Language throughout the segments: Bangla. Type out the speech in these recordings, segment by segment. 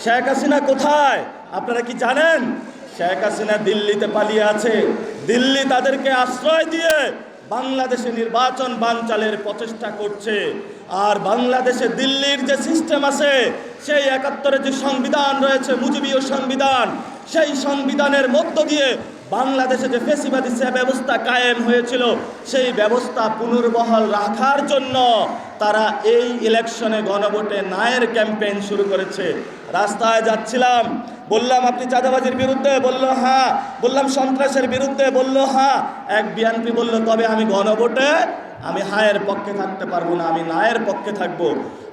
শেখ হাসিনা কোথায় আপনারা কি জানেন? শেখ হাসিনা দিল্লিতে পালিয়ে আছে। দিল্লি তাদেরকে আশ্রয় দিয়ে বাংলাদেশে নির্বাচন বানচালের প্রচেষ্টা করছে। আর বাংলাদেশে দিল্লির যে সিস্টেম আছে, সেই ৭১-এর যে সংবিধান রয়েছে, মুজিবীয় সংবিধান, সেই সংবিধানের মধ্য দিয়ে বাংলাদেশে যে ফ্যাসিবাদী ব্যবস্থা কায়েম হয়েছিল, সেই ব্যবস্থা পুনর্বহাল রাখার জন্য তারা এই ইলেকশনে গণভোটে নায়ের ক্যাম্পেইন শুরু করেছে। রাস্তায় যাচ্ছিলাম, বললাম আপনি চাঁদাবাজির বিরুদ্ধে, বললো হ্যাঁ। বললাম সন্ত্রাসের বিরুদ্ধে, বললো হ্যাঁ। এক বিএনপি বলল তবে আমি গণভোটে আমি হায়ের পক্ষে থাকতে পারবো না, আমি নায়ের পক্ষে থাকবো।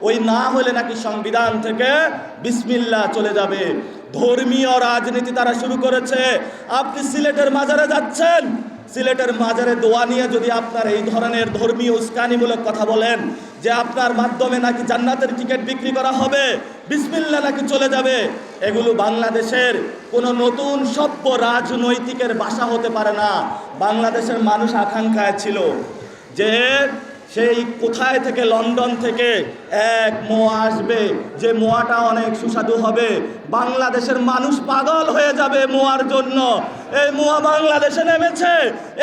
ওই না হলে নাকি সংবিধান থেকে বিসমিল্লাহ চলে যাবে। ধর্মীয় রাজনীতি তারা শুরু করেছে। আপনি সিলেটের মাজারে যাচ্ছেন, সিলেটের মাজারে দোয়া নিয়ে যদি আপনার এই ধরনের ধর্মীয় উস্কানিমূলক কথা বলেন যে আপনার মাধ্যমে নাকি জান্নাতের টিকিট বিক্রি করা হবে, বিসমিল্লাহ নাকি চলে যাবে, এগুলো বাংলাদেশের কোনো নতুন সভ্য রাজনৈতিকের ভাষা হতে পারে না। বাংলাদেশের মানুষ আকাঙ্ক্ষায় ছিল যে সেই কোথায় থেকে, লন্ডন থেকে এক মোয়া আসবে, যে মোয়াটা অনেক সুস্বাদু হবে। বাংলাদেশের মানুষ পাগল হয়ে যাবে মোয়ার জন্য। এই মোয়া বাংলাদেশে নেমেছে,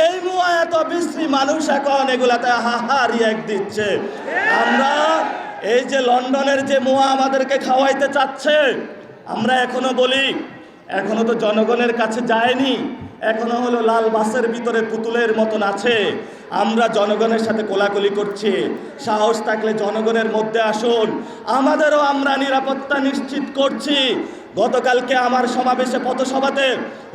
এই মোয়া এত বিশ্রী, মানুষ এখন এগুলাতে হাহা রিয়াক্ট দিচ্ছে। আমরা এই যে লন্ডনের যে মোয়া আমাদেরকে খাওয়াইতে চাচ্ছে, আমরা এখনো বলি এখনো তো জনগণের কাছে যায়নি, এখনো হলো লাল বাসের ভিতরে পুতুলের মতন আছে। আমরা জনগণের সাথে কোলাকুলি করছি। সাহস থাকলে জনগণের মধ্যে আসুন, আমাদেরও আমরা নিরাপত্তা নিশ্চিত করছি। গতকালকে আমার সমাবেশে, পথসভাতে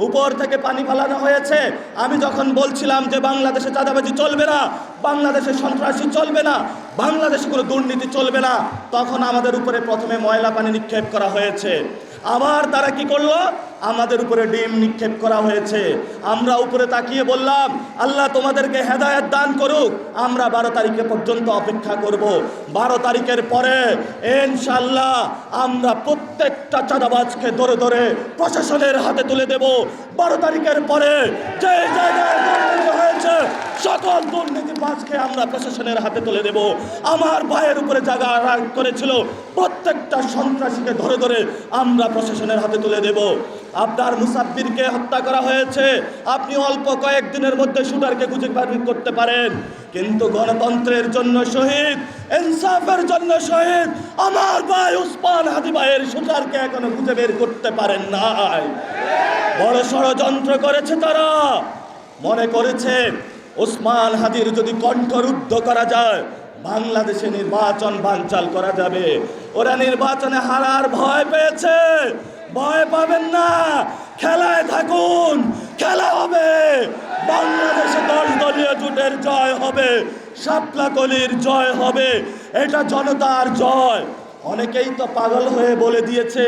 উপর থেকে পানি ফালানো হয়েছে। আমি যখন বলছিলাম যে বাংলাদেশে চাঁদাবাজি চলবে না, বাংলাদেশে সন্ত্রাসী চলবে না, বাংলাদেশে কোনো দুর্নীতি চলবে না, তখন আমাদের উপরে প্রথমে ময়লা পানি নিক্ষেপ করা হয়েছে। আবার তারা কি করলো? আমাদের উপরে ডিম নিক্ষেপ করা হয়েছে। আমরা উপরে তাকিয়ে বললাম আল্লাহ তোমাদেরকে হেদায়েত দান করুক, আমরা 12 তারিখে পর্যন্ত অপেক্ষা করব। 12 তারিখের পরে ইনশাআল্লাহ আমরা প্রত্যেকটা চাঁদাবাজকে ধরে ধরে প্রশাসনের হাতে তুলে দেব। 12 তারিখের পরে যে জায়গায় দুর্নীতি হয়েছে সকল দুর্নীতিবাজকে আমরা প্রশাসনের হাতে তুলে দেব। আমার ভাইয়ের উপরে জায়গা রাগ করেছিল, প্রত্যেকটা সন্ত্রাসীকে ধরে ধরে আমরা প্রশাসনের হাতে তুলে দেব। আপনার মুসাব্বিরকে হত্যা করা হয়েছে, আপনি অল্প কয়েকদিনের মধ্যে শুটারকে খুঁজে বের করতে পারেন, কিন্তু গণতন্ত্রের জন্য শহীদ, ইনসাফের জন্য শহীদ আমার ভাই ওসমান হাদি ভাইয়ের শুটারকে এখনো খুঁজে বের করতে পারেন নাই। বড় ষড়যন্ত্র করেছে তারা। মনে করেছে ওসমান হাদির যদি কণ্ঠরুদ্ধ করা যায় বাংলাদেশে নির্বাচন বানচাল করা যাবে। ওরা নির্বাচনে হারার ভয় পেয়েছে। ভয় পাবেন না, খেলায় থাকুন, খেলা হবে। বাংলাদেশে 10 দলীয় জোটের জয় হবে, শাপলা কলির জয় হবে, এটা জনতার জয়। অনেকেই তো পাগল হয়ে বলে দিয়েছে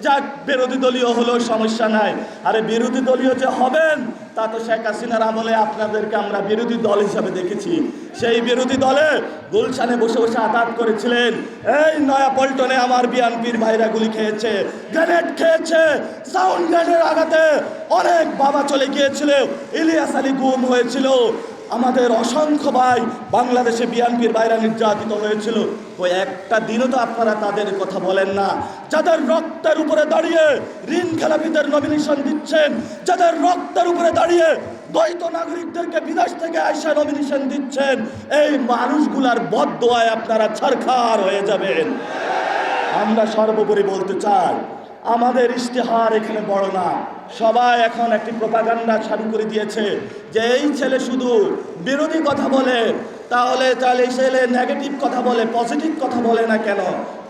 যাক বিরোধী দলীয় হলেও সমস্যা নাই। আরে বিরোধী দলীয় যে হবেন তা তো শেখ হাসিনার আমলে আপনাদেরকে আমরা বিরোধী দল হিসাবে দেখেছি। সেই বিরোধী দলে গুলশানে বসে বসে আঘাত করেছিলেন। এই নয়া পল্টনে আমার বিএনপির ভাইরা গুলি খেয়েছে, গ্রেনেড খেয়েছে, সাউন্ড গ্রেনেডের আঘাতে অনেক বাবা চলে গিয়েছিল, ইলিয়াস আলী গুম হয়েছিল, আমাদের অসংখ্য ভাই বাংলাদেশে বিএনপির বাইরে নির্যাতিত হয়েছিল। ওই একটা দিনও তো আপনারা তাদের কথা বলেন না। যাদের রক্তের উপরে দাঁড়িয়ে ঋণ খেলাপিদের নমিনেশন দিচ্ছেন, যাদের রক্তের উপরে দাঁড়িয়ে দ্বৈত নাগরিকদেরকে বিদেশ থেকে আইসা নমিনেশন দিচ্ছেন, এই মানুষগুলার বদদোয়ায় আপনারা ছারখার হয়ে যাবেন। আমরা সর্বোপরি বলতে চাই আমাদের ইশতেহার এখানে বড় না। সবাই এখন একটি প্রোপাগান্ডা চালু করে দিয়েছে যে এই ছেলে শুধু বিরোধী কথা বলে, তাহলে এই ছেলে নেগেটিভ কথা বলে, পজিটিভ কথা বলে না কেন?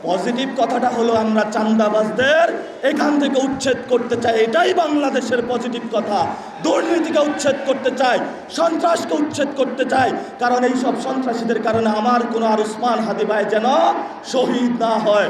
পজিটিভ কথাটা হলো আমরা চাঁদাবাজদের এখান থেকে উচ্ছেদ করতে চাই, এটাই বাংলাদেশের পজিটিভ কথা। দুর্নীতিকে উচ্ছেদ করতে চাই, সন্ত্রাসকে উচ্ছেদ করতে চাই, কারণ এই সব সন্ত্রাসীদের কারণে আমার কোনো আর ওসমান হাদি ভাই যেন শহীদ না হয়।